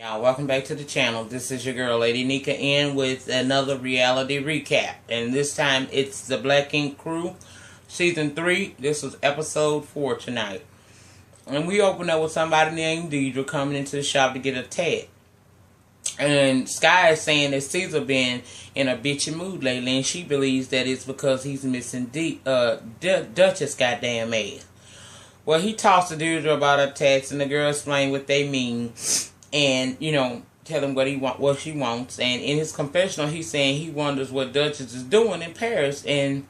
Y'all, welcome back to the channel. This is your girl, Lady Nika, in with another reality recap. And this time, it's the Black Ink Crew, Season 3. This was Episode 4 tonight. And we opened up with somebody named Deidre coming into the shop to get a tat. And Sky is saying that Caesar been in a bitchy mood lately, and she believes that it's because he's missing Duchess' goddamn ass. Well, he talks to Deidre about her tats, and the girl explains what they mean. And, tell him what she wants. And in his confessional, he's saying he wonders what Duchess is doing in Paris. And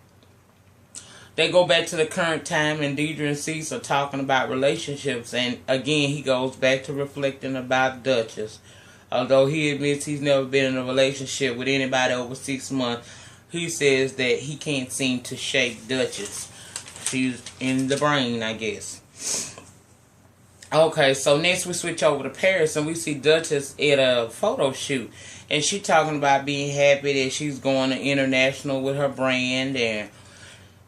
they go back to the current time, and Deidre and Cease are talking about relationships. And again, he goes back to reflecting about Duchess. Although he admits he's never been in a relationship with anybody over 6 months, he says that he can't seem to shake Duchess. She's in the brain, I guess. Okay, so next we switch over to Paris, and we see Duchess at a photo shoot. And she talking about being happy that she's going to international with her brand. And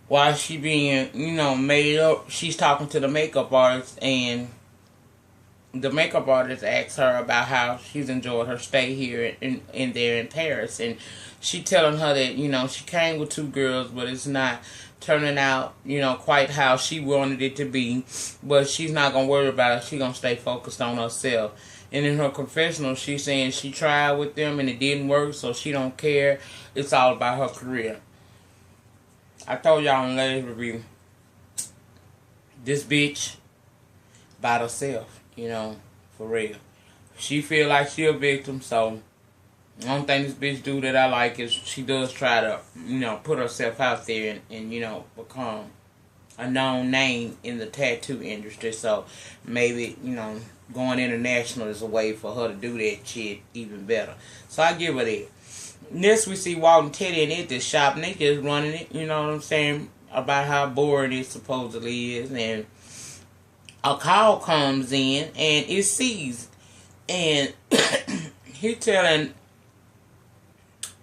while she being, made up, she's talking to the makeup artist. And the makeup artist asks her about how she's enjoyed her stay here in there in Paris. And she telling her that, she came with 2 girls, but it's not turning out, quite how she wanted it to be. But she's not going to worry about it. She's going to stay focused on herself. And in her confessional, she's saying she tried with them and it didn't work, so she don't care. It's all about her career. I told y'all in the last review, this bitch by herself, for real. She feel like she a victim, so the only thing this bitch do that I like is she does try to, put herself out there and become a known name in the tattoo industry. So maybe, going international is a way for her to do that shit even better. So I give her that. Next we see Walt and Teddy at this shop, and they just running it, you know what I'm saying, about how boring it supposedly is. And a call comes in, and it sees, and he telling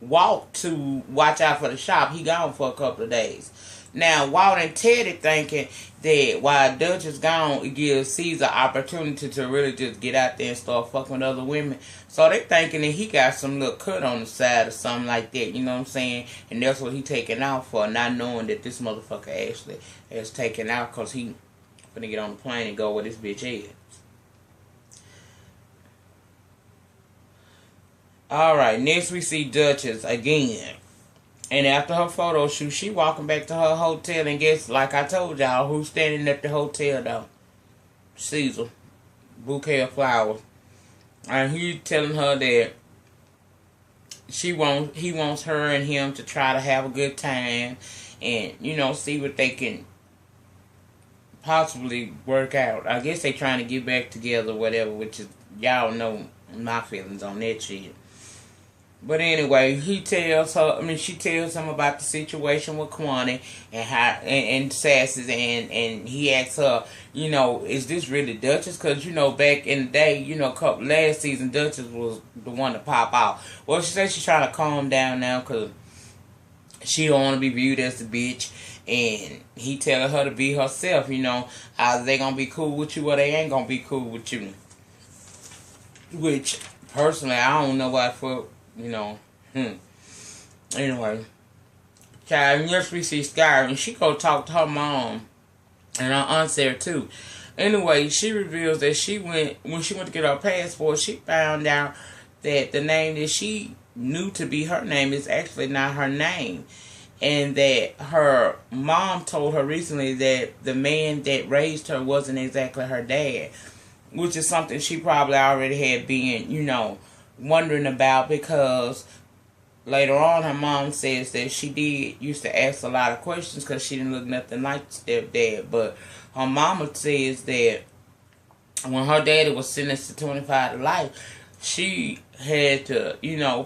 Walt to watch out for the shop. He gone for a couple of days. Now, Walt and Teddy thinking that while Dutch is gone, it gives Caesar opportunity to really just get out there and start fucking with other women. So they thinking that he got some little cut on the side or something like that, you know what I'm saying? And that's what he taking out for, not knowing that this motherfucker actually is taken out because he finna get on the plane and go where this bitch is. Alright, next we see Duchess again. And after her photo shoot, she walking back to her hotel, and guess, like I told y'all, who's standing at the hotel though? Caesar. Bouquet of flowers. And he telling her that he wants her and him to try to have a good time and, see what they can possibly work out. I guess they trying to get back together or whatever, which is, y'all know my feelings on that shit. But anyway, she tells him about the situation with Kwani and how and Sass's, and he asks her, is this really Duchess? Because back in the day, last season Duchess was the one to pop out. Well, she says she's trying to calm down now because she don't want to be viewed as a bitch, and he telling her to be herself. Either they gonna be cool with you or they ain't gonna be cool with you. Which personally, I don't know what for. Anyway, child, yes, we see Sky, and she go talk to her mom and her aunt there too. Anyway, she reveals that when she went to get her passport, she found out that the name that she knew to be her name is actually not her name, and that her mom told her recently that the man that raised her wasn't exactly her dad, which is something she probably already had been, wondering about, because later on her mom says that she used to ask a lot of questions because she didn't look nothing like stepdad. But her mama says that when her daddy was sentenced to 25 to life, she had to,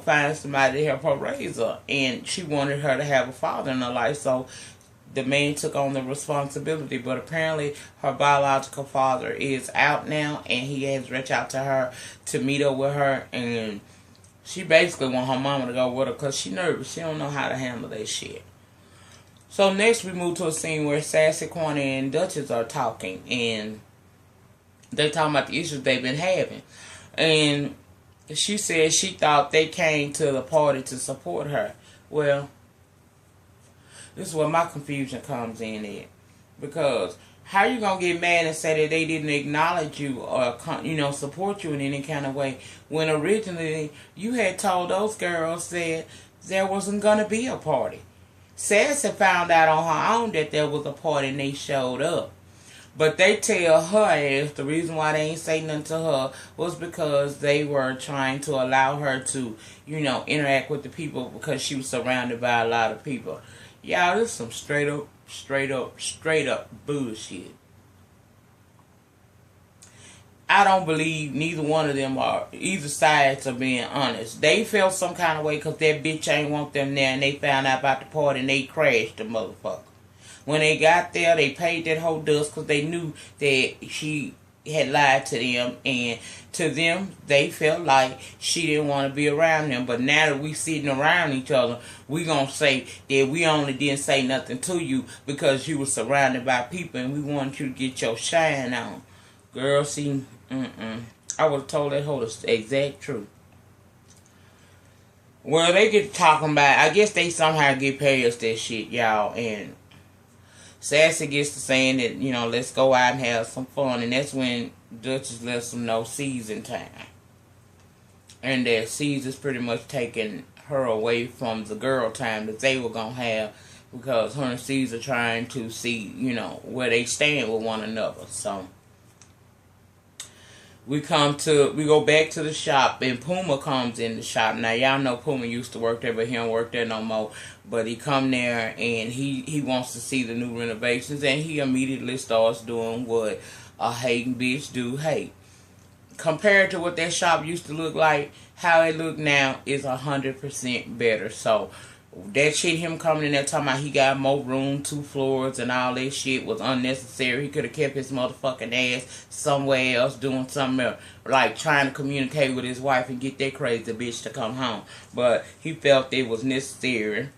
find somebody to help her raise her, and she wanted her to have a father in her life, so the man took on the responsibility. But apparently her biological father is out now, and he has reached out to her to meet up with her, and she basically want her mama to go with her because she nervous. She don't know how to handle that shit. So next we move to a scene where Sassy, Kwani, and Duchess are talking, and they talking about the issues they've been having. And she said she thought they came to the party to support her. Well, this is where my confusion comes in at. Because how you going to get mad and say that they didn't acknowledge you or, support you in any kind of way when originally you had told those girls that there wasn't going to be a party? Sassy found out on her own that there was a party and they showed up. But they tell her ass the reason why they ain't say nothing to her was because they were trying to allow her to, interact with the people because she was surrounded by a lot of people. Y'all, this is some straight up bullshit. I don't believe neither one of them are, either sides are being honest. They felt some kind of way because that bitch ain't want them there and they found out about the party and they crashed the motherfucker. When they got there, they paid that whole dust because they knew that she had lied to them. And to them, they felt like she didn't want to be around them. But now that we sitting around each other, we going to say that we only didn't say nothing to you because you were surrounded by people and we wanted you to get your shine on. Girl, see, I would have told that whole the exact truth. Well, they get talking about, I guess they somehow get past that shit, y'all, and Sassy gets to saying that, let's go out and have some fun. And that's when Duchess lets them know season time. And that Caesar's pretty much taking her away from the girl time that they were going to have. Because her and Caesar trying to see, where they stand with one another. So, we go back to the shop and Puma comes in the shop. Now y'all know Puma used to work there, but he don't work there no more. But he come there and he wants to see the new renovations and he immediately starts doing what a hating bitch do hate. Compared to what that shop used to look like, how it look now is 100% better. So that shit, him coming in there talking about he got more room, 2 floors, and all that shit was unnecessary. He could have kept his motherfucking ass somewhere else doing something else, like trying to communicate with his wife and get that crazy bitch to come home. But he felt it was necessary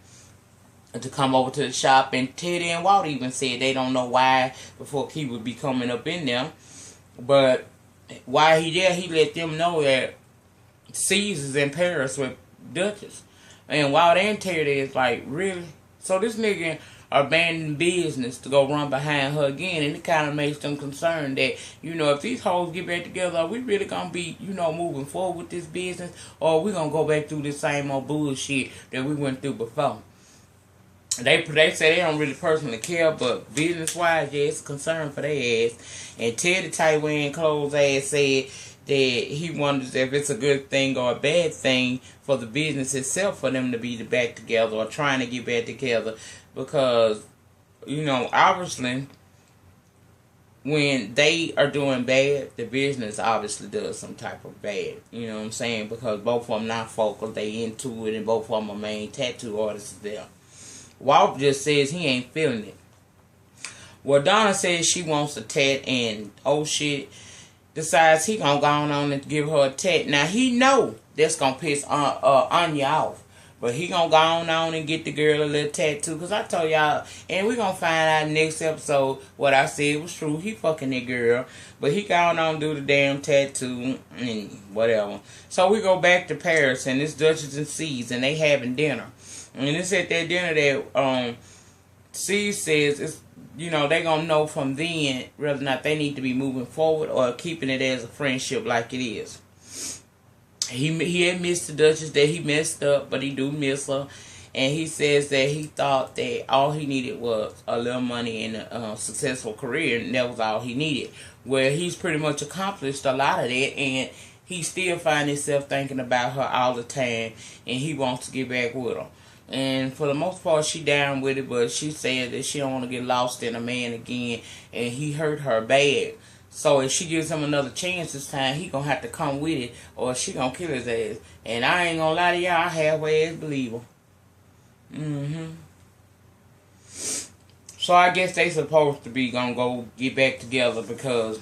to come over to the shop, and Teddy and Walt even said they don't know why before he would be coming up in there. But while he there, he let them know that Caesar's in Paris with Duchess. And while they and Teddy is like, really? So this nigga abandoned business to go run behind her again. And it kind of makes them concerned that, if these hoes get back together, are we really going to be, moving forward with this business? Or are we going to go back through the same old bullshit that we went through before? They say they don't really personally care, but business-wise, yeah, it's a concern for their ass. And Teddy tight wearing clothes ass said that he wonders if it's a good thing or a bad thing for the business itself for them to be back together or trying to get back together. Because, obviously, when they are doing bad, the business obviously does some type of bad. You know what I'm saying? Because both of them not focal, they into it, and both of them are main tattoo artists there. Walt just says he ain't feeling it. Well, Donna says she wants a tat, and shit, decides he gonna go on and give her a tat. Now he know that's gonna piss Anya off, but he gonna go on and get the girl a little tattoo. Cause I told y'all, and we gonna find out next episode what I said was true. He fucking that girl, but he gone on do the damn tattoo and whatever. So we go back to Paris, and it's Duchess and C's, and they having dinner. And it's at that dinner that C says it's, they gonna know from then whether or not they need to be moving forward or keeping it as a friendship like it is. He admits to Duchess that he messed up, but he do miss her. And he says that he thought that all he needed was a little money and a successful career, and that was all he needed. Well, he's pretty much accomplished a lot of that, and he still finds himself thinking about her all the time, and he wants to get back with her. And for the most part, she down with it, but she said that she don't want to get lost in a man again, and he hurt her bad. So if she gives him another chance this time, he gonna have to come with it, or she gonna kill his ass. And I ain't gonna lie to y'all, I halfway ass believe her. So I guess they supposed to be gonna go get back together, because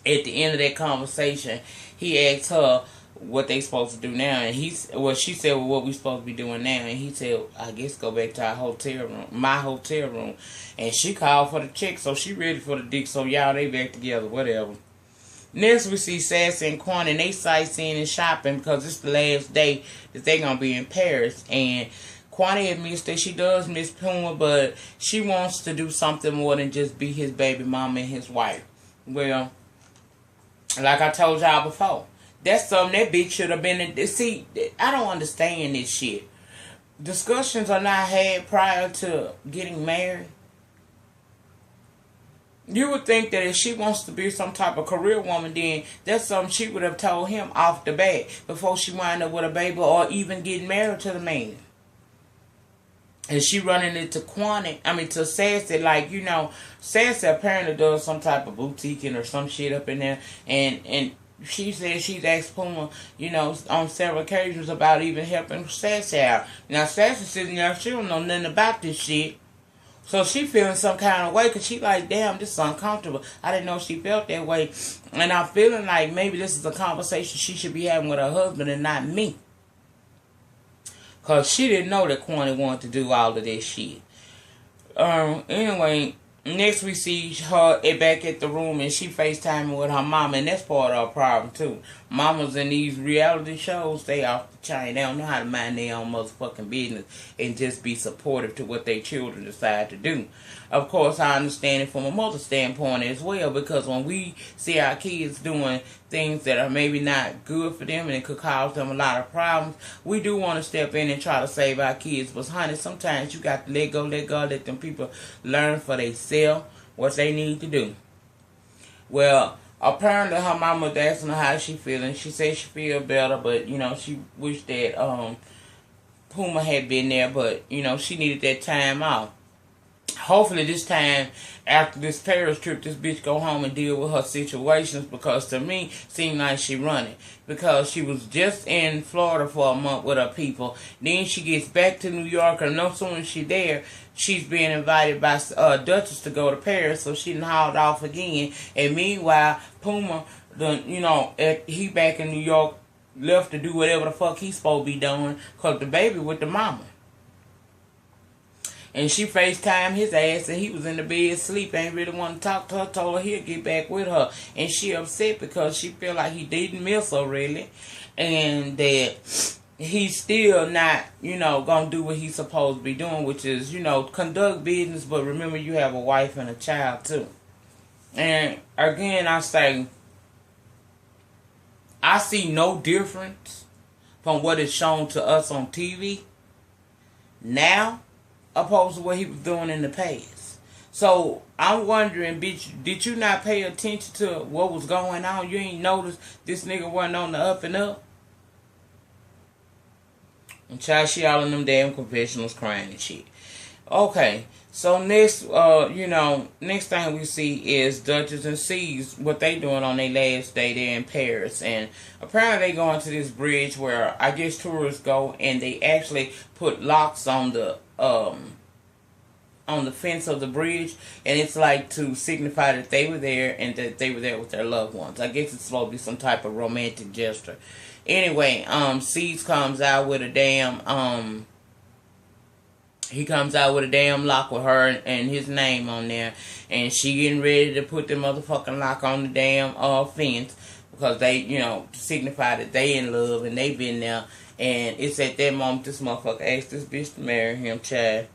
at the end of that conversation, he asked her what they supposed to do now, and she said, well, what we supposed to be doing now, and he said, I guess go back to our hotel room, my hotel room, and she called for the check, so she ready for the dick, so y'all, they back together, whatever. Next, we see Sassy and Quan, and they sightseeing and shopping because it's the last day that they're going to be in Paris. And Kwani admits that she does miss Puma, but she wants to do something more than just be his baby mama and his wife. Well, like I told y'all before, that's something that bitch should have been. See, I don't understand this shit. Discussions are not had prior to getting married. You would think that if she wants to be some type of career woman, then that's something she would have told him off the bat before she wind up with a baby or even getting married to the man. And she running into to Sassy, like, you know, Sassy apparently does some type of boutiquing or some shit up in there. And she said she's asked Puma, you know, on several occasions about even helping Sassy out. Now, Sassy sitting there, she don't know nothing about this shit. So she feeling some kind of way because she like, damn, this is uncomfortable. I didn't know she felt that way. And I'm feeling like maybe this is a conversation she should be having with her husband and not me. Because she didn't know that Kwani wanted to do all of this shit. Anyway, next we see her back at the room and she FaceTiming with her mama. And that's part of her problem too. Mamas in these reality shows, they off the chain. They don't know how to mind their own motherfucking business and just be supportive to what their children decide to do. Of course, I understand it from a mother standpoint as well, because when we see our kids doing things that are maybe not good for them and it could cause them a lot of problems, we do want to step in and try to save our kids. But honey, sometimes you got to let go, let them people learn for themselves what they need to do. Well, apparently her mama was asking her how she feeling. She said she feel better, but you know, she wished that Puma had been there, but you know, she needed that time off. Hopefully this time, after this Paris trip, this bitch go home and deal with her situations, because to me, seemed like she running. Because she was just in Florida for a month with her people. Then she gets back to New York, and no sooner as she there, she's being invited by Duchess to go to Paris, so she done hauled off again. And meanwhile, Puma, he back in New York, left to do whatever the fuck he's supposed to be doing, because the baby with the mama. And she FaceTimed his ass and he was in the bed asleep, ain't really want to talk to her, told her he'll get back with her. And she upset because she feel like he didn't miss her really. And that he's still not, going to do what he's supposed to be doing, which is, conduct business, but remember you have a wife and a child too. And again, I say, I see no difference from what is shown to us on TV now opposed to what he was doing in the past. So I'm wondering, bitch, did you not pay attention to what was going on? You ain't noticed this nigga wasn't on the up and up? And child, she all in them damn confessionals crying and shit. Okay, so next, next thing we see is Duchess and C's, what they doing on their last day there in Paris. And apparently they going to this bridge where I guess tourists go, and they actually put locks on the fence of the bridge, and it's like to signify that they were there and that they were there with their loved ones. I guess it's supposed to be some type of romantic gesture. Anyway, C's comes out with a damn he comes out with a damn lock with her and his name on there, and she getting ready to put the motherfucking lock on the damn fence, because they, to signify that they in love and they been there. And it's at that moment this motherfucker asked this bitch to marry him, child.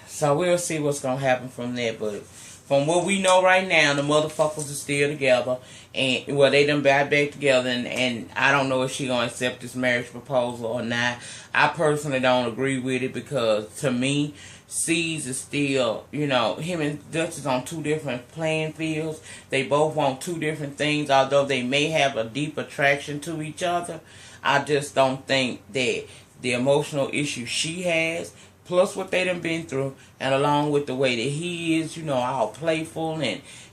So we'll see what's going to happen from there. But from what we know right now, the motherfuckers are still together. And, well, they done back together. And I don't know if she going to accept this marriage proposal or not. I personally don't agree with it, because to me, C's is still, him and Duchess on two different playing fields. They both want two different things, although they may have a deep attraction to each other. I just don't think that the emotional issue she has, plus what they done been through, and along with the way that he is, all playful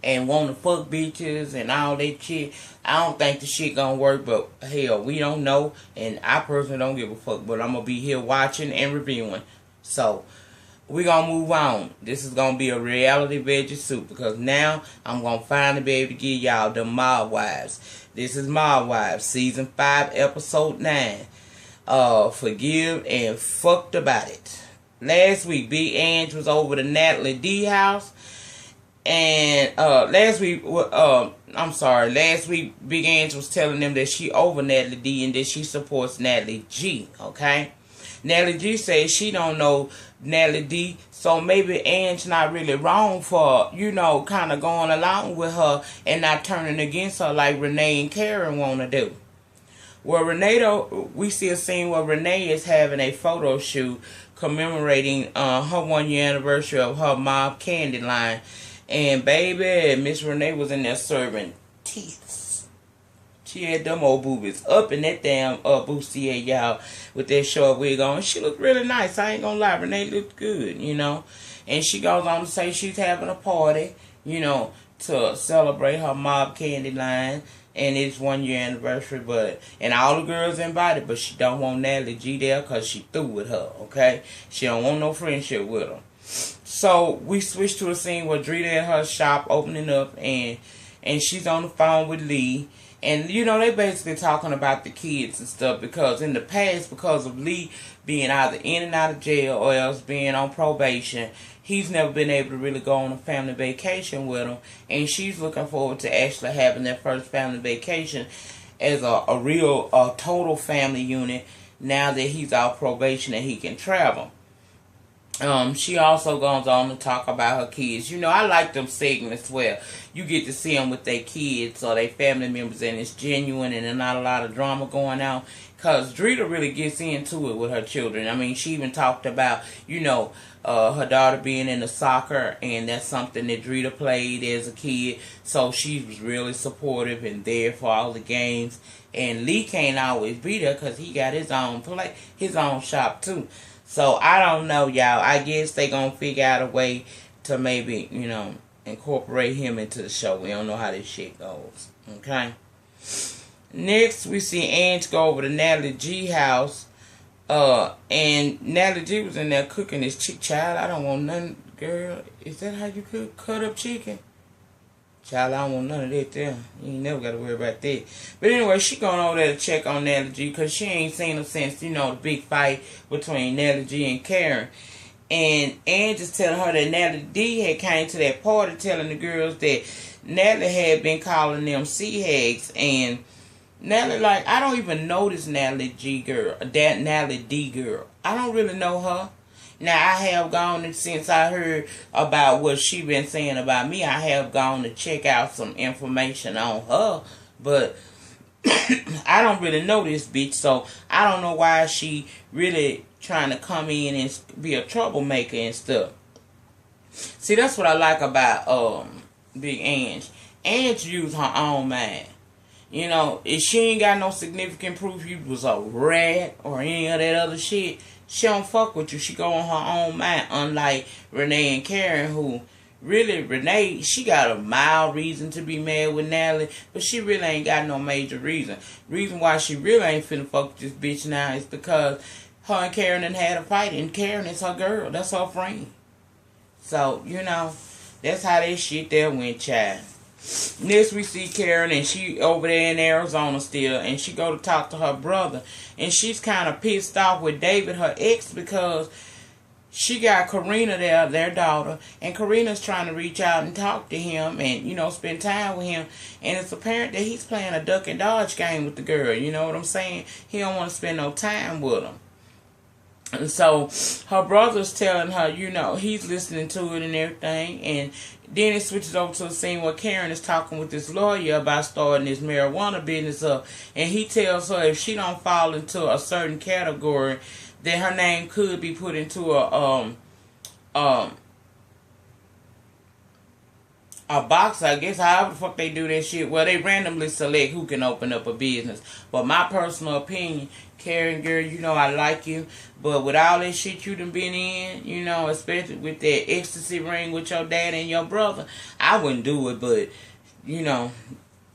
and want to fuck bitches and all that shit, I don't think the shit gonna work. But hell, we don't know, and I personally don't give a fuck, but I'm gonna be here watching and reviewing. So we gonna move on. This is gonna be a reality veggie soup, because now I'm gonna finally be able to give y'all the Mob Wives. This is Mob Wives, season 5, episode 9. Forgive and fucked about it. Last week, Big Ange was over to Natalie D house, and last week I'm sorry, last week Big Ange was telling them that she over Natalie D and that she supports Natalie G, okay? Natalie G says she don't know Natalie D, so maybe Ange not really wrong for, you know, kind of going along with her and not turning against her like Renee and Karen want to do. Well, we see a scene where Renee is having a photo shoot commemorating her 1 year anniversary of her mob candy line. And baby, Miss Renee was in there serving teeth. She had them old boobies up in that damn bustier, y'all, with that short wig on. She looked really nice. I ain't gonna lie, Renee looked good, you know. And she goes on to say she's having a party, you know, to celebrate her mob candy line and it's 1 year anniversary, and all the girls invited, but she don't want Natalie G there because she through with her, okay? She don't want no friendship with her. So we switch to a scene where Drita at her shop opening up, and she's on the phone with Lee. And, you know, they basically talking about the kids and stuff because in the past, because of Lee being either in and out of jail or else being on probation, he's never been able to really go on a family vacation with them. And she's looking forward to actually having their first family vacation as a real total family unit now that he's off probation and he can travel. She also goes on to talk about her kids. You know, I like them segments where you get to see them with their kids or their family members, and it's genuine and there's not a lot of drama going on. Because Drita really gets into it with her children. I mean, she even talked about, you know, her daughter being into soccer, and that's something that Drita played as a kid. So she was really supportive and there for all the games. And Lee can't always be there because he got his own shop too. So, I don't know, y'all. I guess they going to figure out a way to maybe, you know, incorporate him into the show. We don't know how this shit goes. Okay? Next, we see Ange go over to Natalie G house. And Natalie G was in there cooking this child. I don't want none. Girl, is that how you cut up chicken? Child, I don't want none of that there. You ain't never got to worry about that. But anyway, she going over there to check on Natalie G because she ain't seen her since, you know, the big fight between Natalie G and Karen. And Ange is telling her that Natalie D had came to that party telling the girls that Natalie had been calling them sea hags. And Natalie, like, I don't even know this Natalie G girl, that Natalie D girl. I don't really know her. Now, I have gone, and since I heard about what she been saying about me, I have gone to check out some information on her. But I don't really know this bitch, so I don't know why she really trying to come in and be a troublemaker and stuff. See, that's what I like about Big Ange. Ange used her own mind. You know, if she ain't got no significant proof you was a rat or any of that other shit, she don't fuck with you. She go on her own mind. Unlike Renee and Karen, who really, Renee, she got a mild reason to be mad with Natalie, but she really ain't got no major reason. Reason why she really ain't finna fuck with this bitch now is because her and Karen done had a fight, and Karen is her girl. That's her friend. So, you know, that's how that shit there went, child. Next we see Karen, and she over there in Arizona still, and she go to talk to her brother, and she's kind of pissed off with David, her ex, because she got Karina there, their daughter, and Karina's trying to reach out and talk to him and, you know, spend time with him, and it's apparent that he's playing a duck and dodge game with the girl, you know what I'm saying? He don't want to spend no time with him. And so her brother's telling her, you know, he's listening to it and everything. And then it switches over to a scene where Karen is talking with this lawyer about starting this marijuana business up. And he tells her if she don't fall into a certain category, then her name could be put into a box, I guess, however the fuck they do that shit. Well, they randomly select who can open up a business. But my personal opinion, Karen, girl, you know I like you, but with all that shit you done been in, you know, especially with that ecstasy ring with your dad and your brother, I wouldn't do it. But, you know,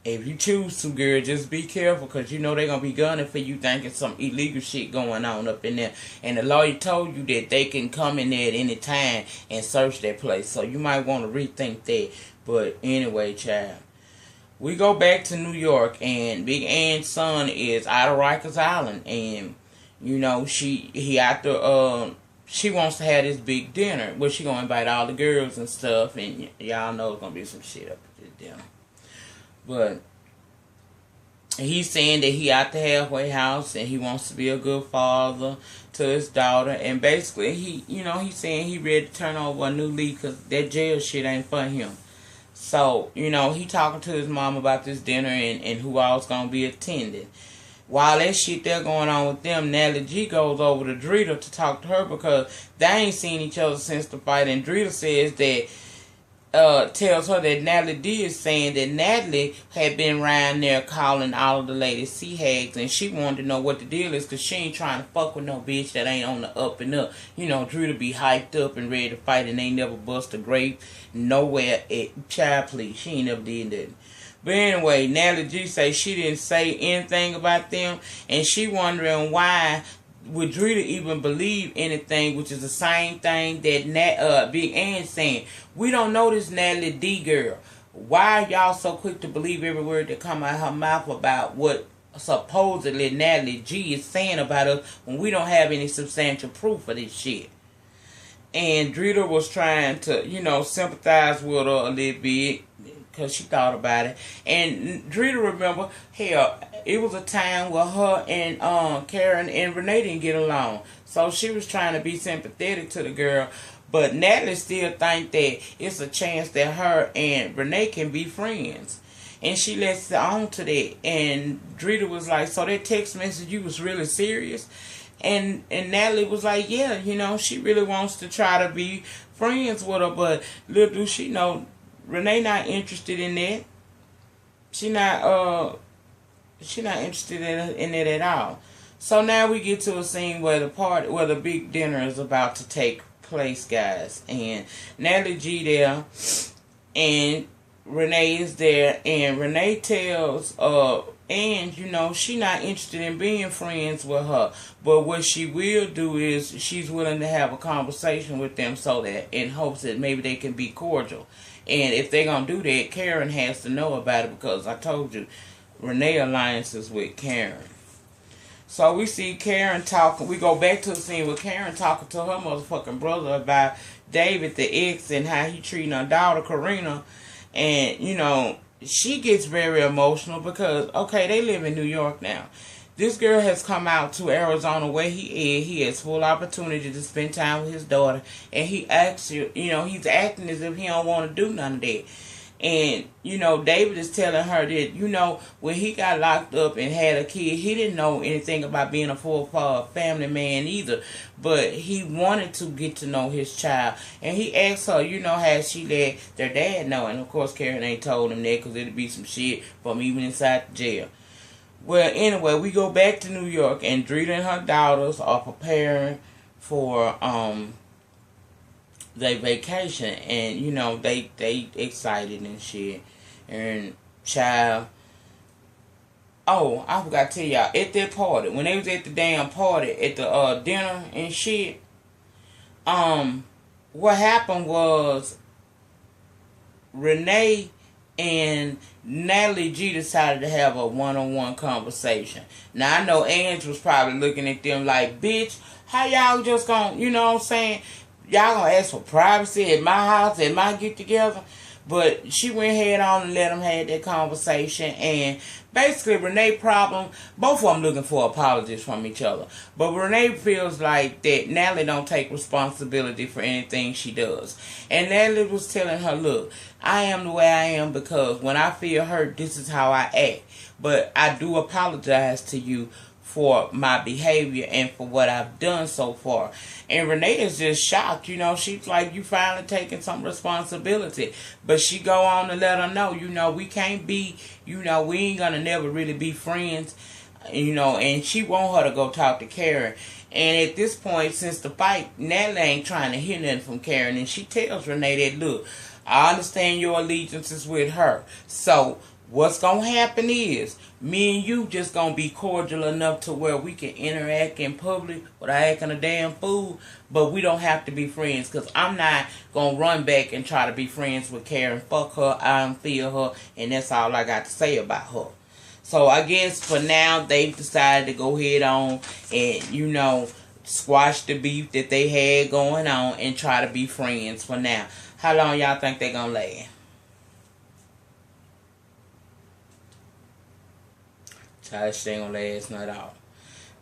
if you choose to, girl, just be careful, because you know they're going to be gunning for you thinking some illegal shit going on up in there. And the lawyer told you that they can come in there at any time and search that place. So you might want to rethink that. But anyway, child, we go back to New York, and Big Ann's son is out of Rikers Island, and you know she wants to have this big dinner where she gonna invite all the girls and stuff, and y'all know it's gonna be some shit up at this dinner. But he's saying that he out the halfway house and he wants to be a good father to his daughter. And basically, he's saying he ready to turn over a new leaf because that jail shit ain't for him. So, he talking to his mom about this dinner and who all's going to be attending. While that shit there going on with them, Natalie G goes over to Drita to talk to her because they ain't seen each other since the fight. And Drita says that, tells her that Natalie D is saying that Natalie had been around there calling all of the ladies sea hags, and she wanted to know what the deal is because she ain't trying to fuck with no bitch that ain't on the up and up. Drita be hyped up and ready to fight and ain't never bust a grape nowhere at child please. She ain't never did that. But anyway, Natalie G say she didn't say anything about them, and she wondering why would Drita even believe anything, which is the same thing that Big Ann saying. We don't know this Natalie D girl. Why are y'all so quick to believe every word that come out of her mouth about what supposedly Natalie G is saying about us when we don't have any substantial proof of this shit? And Drita was trying to, sympathize with her a little bit because she thought about it. And Drita remember, hell, it was a time where her and Karen and Renee didn't get along. So she was trying to be sympathetic to the girl. But Natalie still think that it's a chance that her and Renee can be friends. And she lets it on to that. And Drita was like, so that text message, you was really serious? And Natalie was like, yeah, she really wants to try to be friends with her. But little do she know, Renee not interested in that. She not interested in it at all. So now we get to a scene where the big dinner is about to take place, guys. And Natalie G there, and Renee is there, and Renee tells and she not interested in being friends with her, but what she will do is she's willing to have a conversation with them so that in hopes that maybe they can be cordial. And if they're gonna do that, Karen has to know about it because I told you Renee alliances with Karen. So we see Karen talking. We go back to the scene with Karen talking to her motherfucking brother about David, the ex, and how he treating her daughter, Karina. And, she gets very emotional because, okay, they live in New York now. This girl has come out to Arizona where he is. He has full opportunity to spend time with his daughter. And he acts, he's acting as if he don't want to do none of that. And, David is telling her that, when he got locked up and had a kid, he didn't know anything about being a full family man either. But he wanted to get to know his child. And he asked her, has she let their dad know? And, of course, Karen ain't told him that because it'd be some shit from even inside the jail. Well, anyway, we go back to New York, and Drita and her daughters are preparing for their vacation, and they excited and shit. And child, oh, I forgot to tell y'all, at that party, when they was at the damn party at the dinner and shit, what happened was Renee and Natalie G decided to have a one-on-one conversation. Now, I know Ange was probably looking at them like, bitch, how y'all just gonna, what I'm saying? Y'all gonna ask for privacy at my house, at my get-together? But she went head on and let them have that conversation. And basically, Renee problem, both of them looking for apologies from each other. But Renee feels like that Natalie don't take responsibility for anything she does. And Natalie was telling her, look, I am the way I am because when I feel hurt, this is how I act. But I do apologize to you for my behavior and for what I've done so far. And Renee is just shocked, she's like, you finally taking some responsibility. But she go on to let her know, we can't be, we ain't gonna never really be friends, and she want her to go talk to Karen. And at this point, since the fight, Natalie ain't trying to hear nothing from Karen, and she tells Renee that, look, I understand your allegiance is with her. So what's going to happen is me and you just going to be cordial enough to where we can interact in public without acting a damn fool, but we don't have to be friends because I'm not going to run back and try to be friends with Karen. Fuck her, I don't feel her, and that's all I got to say about her. So I guess for now they've decided to go head on and, squash the beef that they had going on and try to be friends for now. How long y'all think they're going to last? Child, she ain't gonna last not all.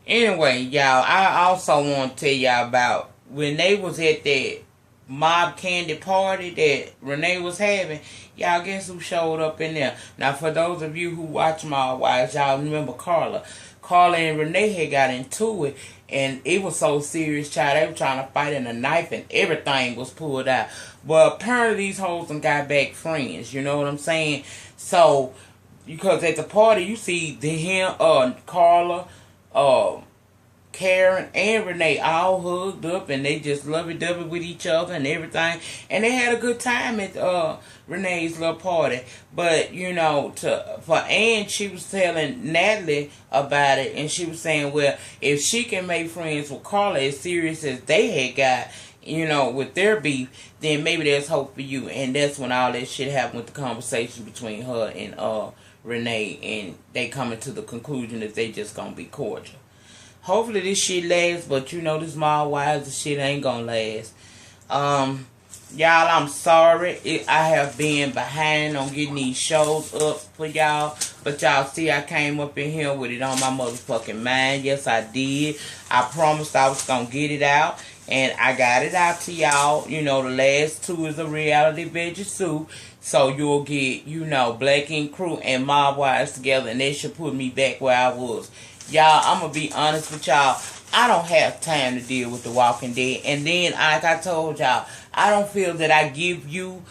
Anyway, y'all, I also want to tell y'all about when they was at that mob candy party that Renee was having. Y'all, guess who showed up in there? Now, for those of you who watch my wives, y'all remember Carla. Carla and Renee had got into it, and it was so serious, child. They were trying to fight, and a knife and everything was pulled out. But apparently these hoes done got back friends, you know what I'm saying? So, because at the party, you see Carla, Karen and Renee all hugged up, and they just lovey-dovey with each other and everything. And they had a good time at Renee's little party. But, you know, for Ann, she was telling Natalie about it, and she was saying, well, if she can make friends with Carla as serious as they had got, you know, with their beef, then maybe there's hope for you. And that's when all that shit happened with the conversation between her and Renee, and they coming to the conclusion that they just gonna be cordial. Hopefully this shit lasts, but you know this small wise, the shit ain't gonna last. Y'all, I'm sorry. I have been behind on getting these shows up for y'all. But y'all see I came up in here with it on my motherfucking mind. Yes, I did. I promised I was gonna get it out. And I got it out to y'all. You know, the last two is a reality veggie soup. So you'll get, you know, Black Ink Crew and Mob Wives together. And they should put me back where I was. Y'all, I'm going to be honest with y'all. I don't have time to deal with The Walking Dead. And then, like I told y'all, I don't feel that I give you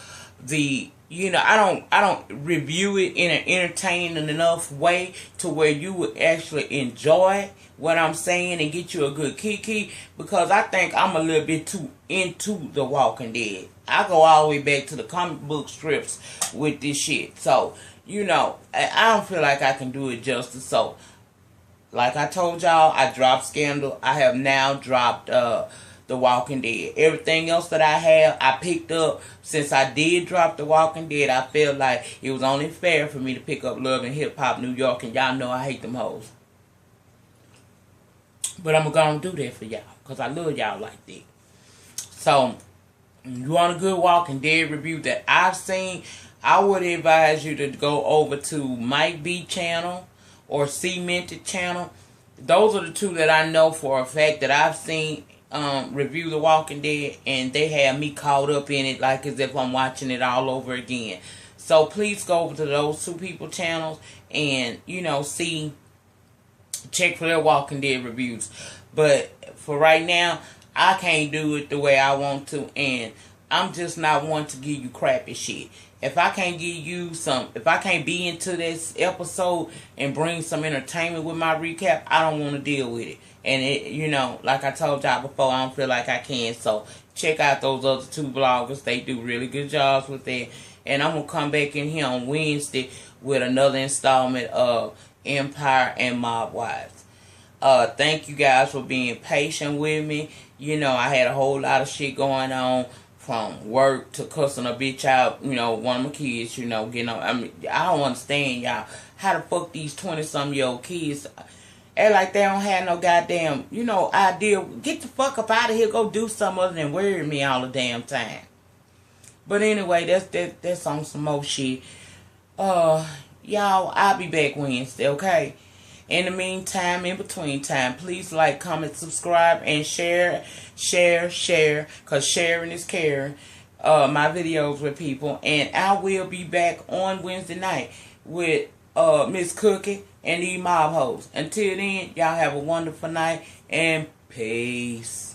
the, you know, I don't review it in an entertaining enough way to where you would actually enjoy what I'm saying and get you a good kiki, because I think I'm a little bit too into The Walking Dead. I go all the way back to the comic book strips with this shit. So, you know, I don't feel like I can do it justice. So, like I told y'all, I dropped Scandal. I have now dropped The Walking Dead. Everything else that I have, I picked up. Since I did drop The Walking Dead, I felt like it was only fair for me to pick up Love and Hip Hop New York. And y'all know I hate them hoes. But I'm going to do that for y'all, because I love y'all like that. So, you want a good Walking Dead review that I've seen, I would advise you to go over to Mike B channel or Cemented channel. Those are the two that I know for a fact that I've seen review The Walking Dead, and they have me caught up in it like as if I'm watching it all over again. So please go over to those two people channels and, you know, check for their Walking Dead reviews. But for right now, I can't do it the way I want to, and I'm just not one to give you crappy shit. If I can't give you if I can't be into this episode and bring some entertainment with my recap, I don't want to deal with it. And it, you know, like I told y'all before, I don't feel like I can. So check out those other two bloggers. They do really good jobs with that. And I'm going to come back in here on Wednesday with another installment of Empire and Mob Wives. Thank you guys for being patient with me. You know, I had a whole lot of shit going on, from work to cussing a bitch out, you know, one of my kids, you know, getting on. I mean, I don't understand, y'all, how the fuck these 20-some-year-old kids act like they don't have no goddamn, you know, idea. Get the fuck up out of here, go do something other than worry me all the damn time. But anyway, that's on some more shit. Y'all, I'll be back Wednesday, okay? In the meantime, in between time, please like, comment, subscribe, and share, because sharing is caring, my videos with people. And I will be back on Wednesday night with Miss Cookie and these mob hoes. Until then, y'all have a wonderful night, and peace.